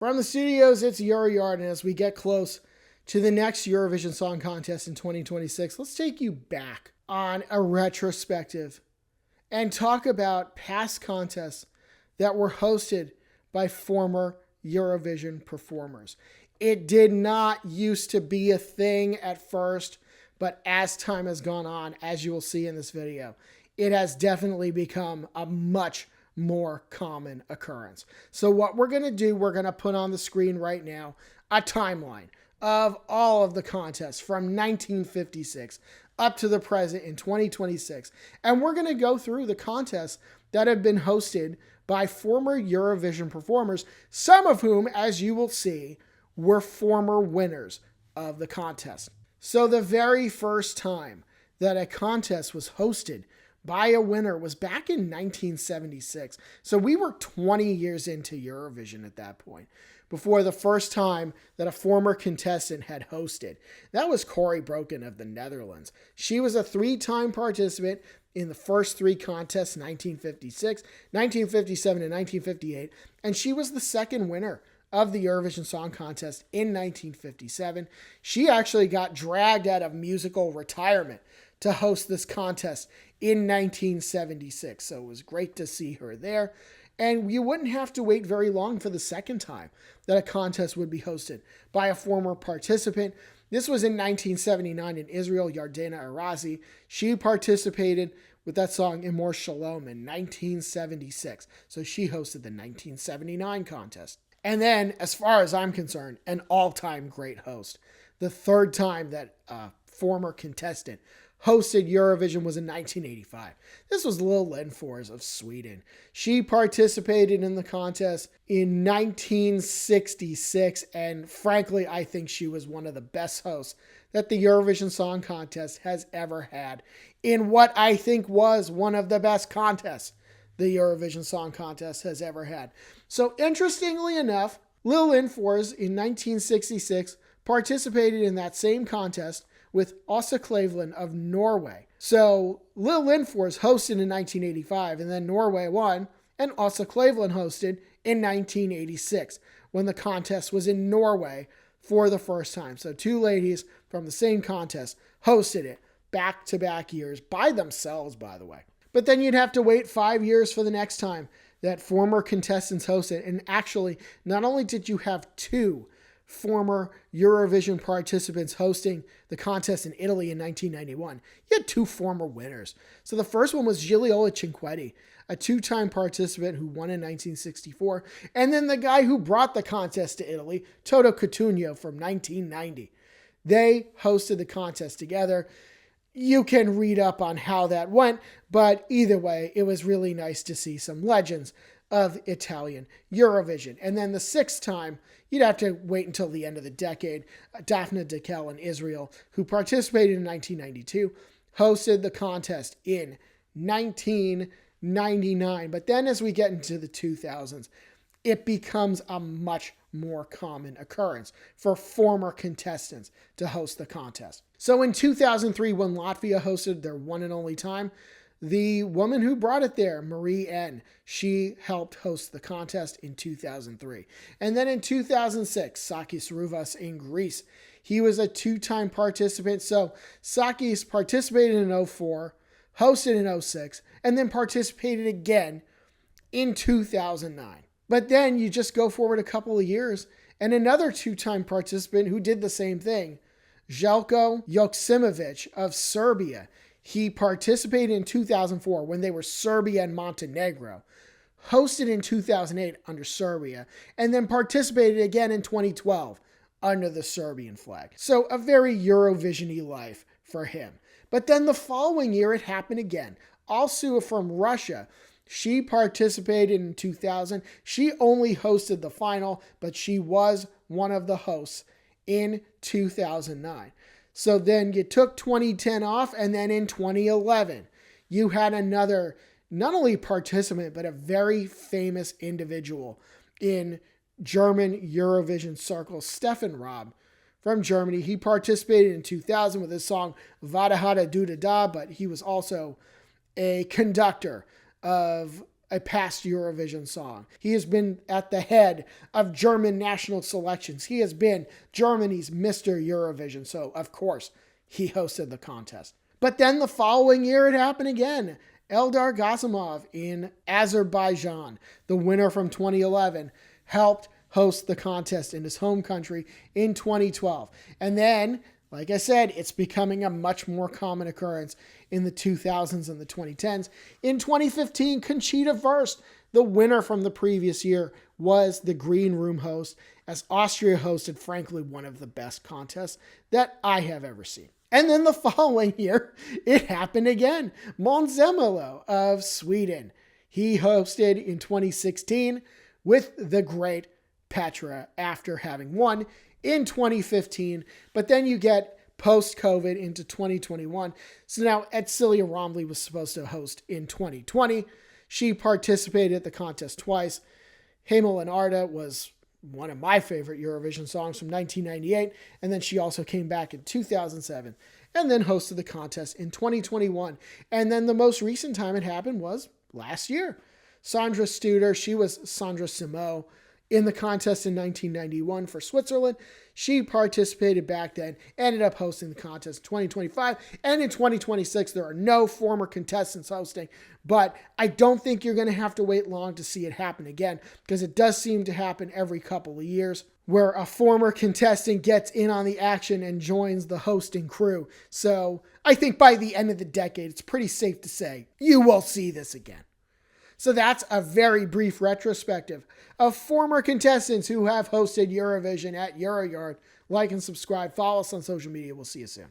From the studios, it's your yard, and as we get close to the next Eurovision Song Contest in 2026, let's take you back on a retrospective and talk about past contests that were hosted by former Eurovision performers. It did not used to be a thing at first, but as time has gone on, as you will see in this video, it has definitely become a much more common occurrence. So what we're going to do, we're going to put on the screen right now a timeline of all of the contests from 1956 up to the present in 2026. And we're going to go through the contests that have been hosted by former Eurovision performers, some of whom, as you will see, were former winners of the contest. So the very first time that a contest was hosted by a winner was back in 1976. So we were 20 years into Eurovision at that point, before the first time that a former contestant had hosted. That was Corrie Broken of the Netherlands. She was a 3-time participant in the first 3 contests, 1956, 1957, and 1958, and she was the second winner of the Eurovision Song Contest in 1957. She actually got dragged out of musical retirement to host this contest in 1976. So it was great to see her there. And you wouldn't have to wait very long for the second time that a contest would be hosted by a former participant. This was in 1979 in Israel, Yardena Arazi. She participated with that song Imor Shalom in 1976. So she hosted the 1979 contest. And then, as far as I'm concerned, an all-time great host. The third time that a former contestant hosted Eurovision was in 1985. This was Lil Lindfors of Sweden. She participated in the contest in 1966, and frankly, I think she was one of the best hosts that the Eurovision Song Contest has ever had in what I think was one of the best contests the Eurovision Song Contest has ever had. So interestingly enough, Lil Lindfors in 1966 participated in that same contest with Åsa Kleveland of Norway. So Lil Lindfors hosted in 1985, and then Norway won, and Åsa Kleveland hosted in 1986 when the contest was in Norway for the first time. So 2 ladies from the same contest hosted it back-to-back years by themselves, by the way. But then you'd have to wait 5 years for the next time that former contestants hosted. And actually, not only did you have 2 former Eurovision participants hosting the contest in Italy in 1991, you had 2 former winners. So the first one was Gigliola Cinquetti, a 2-time participant who won in 1964. And then the guy who brought the contest to Italy, Toto Cutugno from 1990. They hosted the contest together. You can read up on how that went, but either way, it was really nice to see some legends of Italian Eurovision. And then the 6th time, you'd have to wait until the end of the decade, Daphne Dekel in Israel, who participated in 1992, hosted the contest in 1999. But then as we get into the 2000s, it becomes a much more common occurrence for former contestants to host the contest. So in 2003, when Latvia hosted their one and only time, the woman who brought it there, Marie N., she helped host the contest in 2003. And then in 2006, Sakis Ruvas in Greece. He was a 2-time participant. So Sakis participated in 2004, hosted in 2006, and then participated again in 2009. But then you just go forward a couple of years, and another 2-time participant who did the same thing, Željko Joksimović of Serbia. He participated in 2004 when they were Serbia and Montenegro, hosted in 2008 under Serbia, and then participated again in 2012 under the Serbian flag. So a very Eurovision-y life for him. But then the following year it happened again. Also from Russia, she participated in 2000. She only hosted the final, but she was one of the hosts in 2009. So then you took 2010 off, and then in 2011, you had another, not only participant, but a very famous individual in German Eurovision circles, Stefan Raab from Germany. He participated in 2000 with his song Vada Hada Du Da Da, but he was also a conductor of a past Eurovision song. He has been at the head of German national selections. He has been Germany's Mr. Eurovision. So, of course, he hosted the contest. But then the following year, it happened again. Eldar Gazimov in Azerbaijan, the winner from 2011, helped host the contest in his home country in 2012. And then, like I said, it's becoming a much more common occurrence in the 2000s and the 2010s. In 2015, Conchita Wurst, the winner from the previous year, was the Green Room host, as Austria hosted, frankly, one of the best contests that I have ever seen. And then the following year, it happened again. Måns Zelmerlöw of Sweden. He hosted in 2016 with the great Petra after having won in 2015. But then you get post-COVID into 2021. So now Edsilia Romley was supposed to host in 2020. She participated at the contest twice. Himmel and Arda was one of my favorite Eurovision songs from 1998. And then she also came back in 2007 and then hosted the contest in 2021. And then the most recent time it happened was last year. Sandra Studer, she was Sandra Simo in the contest in 1991 for Switzerland. She participated back then, ended up hosting the contest in 2025. And in 2026, there are no former contestants hosting. But I don't think you're going to have to wait long to see it happen again, because it does seem to happen every couple of years where a former contestant gets in on the action and joins the hosting crew. So I think by the end of the decade, it's pretty safe to say you will see this again. So that's a very brief retrospective of former contestants who have hosted Eurovision at Euroyard. Like and subscribe. Follow us on social media. We'll see you soon.